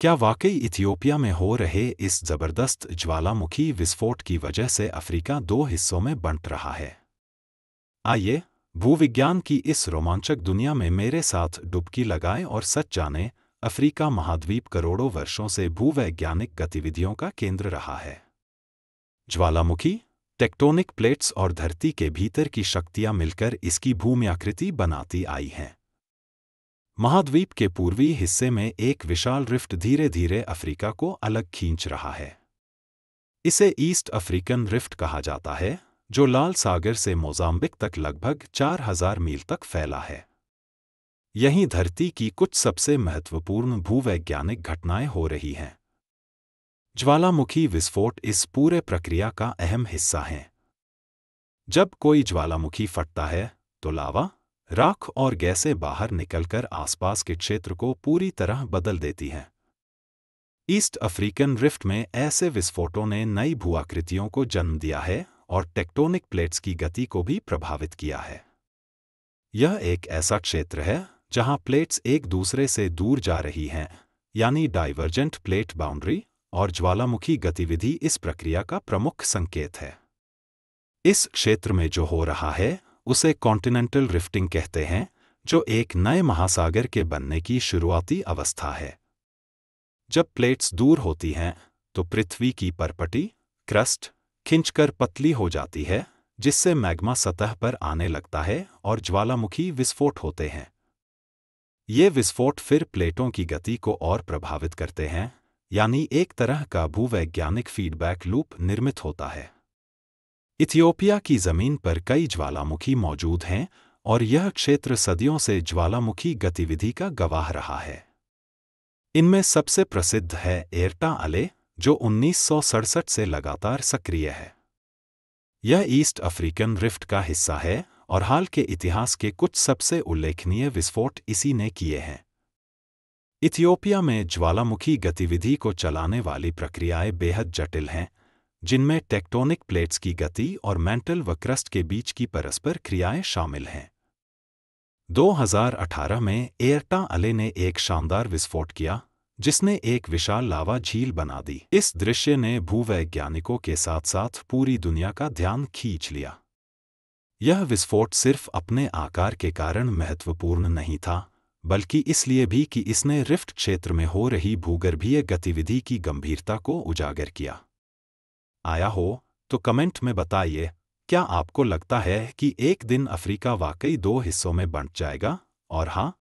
क्या वाकई इथियोपिया में हो रहे इस जबरदस्त ज्वालामुखी विस्फोट की वजह से अफ्रीका दो हिस्सों में बंट रहा है? आइए, भूविज्ञान की इस रोमांचक दुनिया में मेरे साथ डुबकी लगाएं और सच जानें। अफ्रीका महाद्वीप करोड़ों वर्षों से भूवैज्ञानिक गतिविधियों का केंद्र रहा है। ज्वालामुखी, टेक्टोनिक प्लेट्स और धरती के भीतर की शक्तियां मिलकर इसकी भूम्याकृति बनाती आई हैं। महाद्वीप के पूर्वी हिस्से में एक विशाल रिफ्ट धीरे धीरे अफ्रीका को अलग खींच रहा है। इसे ईस्ट अफ्रीकन रिफ्ट कहा जाता है, जो लाल सागर से मोजाम्बिक तक लगभग 4000 मील तक फैला है। यहीं धरती की कुछ सबसे महत्वपूर्ण भूवैज्ञानिक घटनाएं हो रही हैं। ज्वालामुखी विस्फोट इस पूरे प्रक्रिया का अहम हिस्सा हैं। जब कोई ज्वालामुखी फटता है, तो लावा, राख और गैसें बाहर निकलकर आसपास के क्षेत्र को पूरी तरह बदल देती हैं। ईस्ट अफ्रीकन रिफ्ट में ऐसे विस्फोटों ने नई भूआकृतियों को जन्म दिया है और टेक्टोनिक प्लेट्स की गति को भी प्रभावित किया है। यह एक ऐसा क्षेत्र है जहां प्लेट्स एक दूसरे से दूर जा रही हैं, यानी डाइवर्जेंट प्लेट बाउंड्री, और ज्वालामुखी गतिविधि इस प्रक्रिया का प्रमुख संकेत है। इस क्षेत्र में जो हो रहा है उसे कॉन्टिनेंटल रिफ्टिंग कहते हैं, जो एक नए महासागर के बनने की शुरुआती अवस्था है। जब प्लेट्स दूर होती हैं, तो पृथ्वी की परपटी, क्रस्ट, खिंचकर पतली हो जाती है, जिससे मैग्मा सतह पर आने लगता है और ज्वालामुखी विस्फोट होते हैं। ये विस्फोट फिर प्लेटों की गति को और प्रभावित करते हैं, यानी एक तरह का भूवैज्ञानिक फीडबैक लूप निर्मित होता है। इथियोपिया की जमीन पर कई ज्वालामुखी मौजूद हैं और यह क्षेत्र सदियों से ज्वालामुखी गतिविधि का गवाह रहा है। इनमें सबसे प्रसिद्ध है एर्टा अले, जो 1967 से लगातार सक्रिय है। यह ईस्ट अफ्रीकन रिफ्ट का हिस्सा है और हाल के इतिहास के कुछ सबसे उल्लेखनीय विस्फोट इसी ने किए हैं। इथियोपिया में ज्वालामुखी गतिविधि को चलाने वाली प्रक्रियाएं बेहद जटिल हैं, जिनमें टेक्टोनिक प्लेट्स की गति और मैंटल व क्रस्ट के बीच की परस्पर क्रियाएं शामिल हैं। 2018 में एर्टा अले ने एक शानदार विस्फोट किया, जिसने एक विशाल लावा झील बना दी। इस दृश्य ने भूवैज्ञानिकों के साथ साथ पूरी दुनिया का ध्यान खींच लिया। यह विस्फोट सिर्फ अपने आकार के कारण महत्वपूर्ण नहीं था, बल्कि इसलिए भी कि इसने रिफ्ट क्षेत्र में हो रही भूगर्भीय गतिविधि की गंभीरता को उजागर किया। आया हो तो कमेंट में बताइए, क्या आपको लगता है कि एक दिन अफ्रीका वाकई दो हिस्सों में बंट जाएगा? और हाँ,